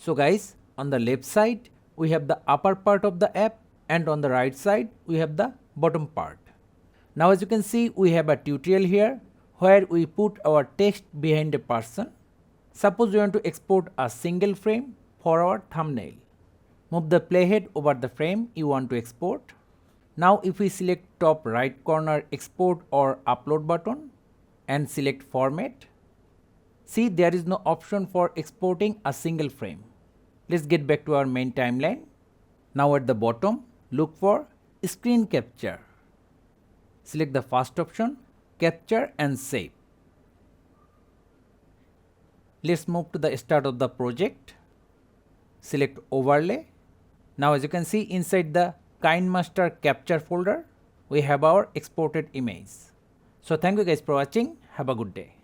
So guys, on the left side we have the upper part of the app and on the right side we have the bottom part. Now as you can see, we have a tutorial here where we put our text behind a person. Suppose we want to export a single frame for our thumbnail. Move the playhead over the frame you want to export. Now if we select top right corner export or upload button and select format, see there is no option for exporting a single frame. Let's get back to our main timeline. Now at the bottom, look for screen capture. Select the first option, capture and save. Let's move to the start of the project. Select overlay. Now as you can see, inside the KineMaster capture folder, we have our exported image. So thank you guys for watching. Have a good day.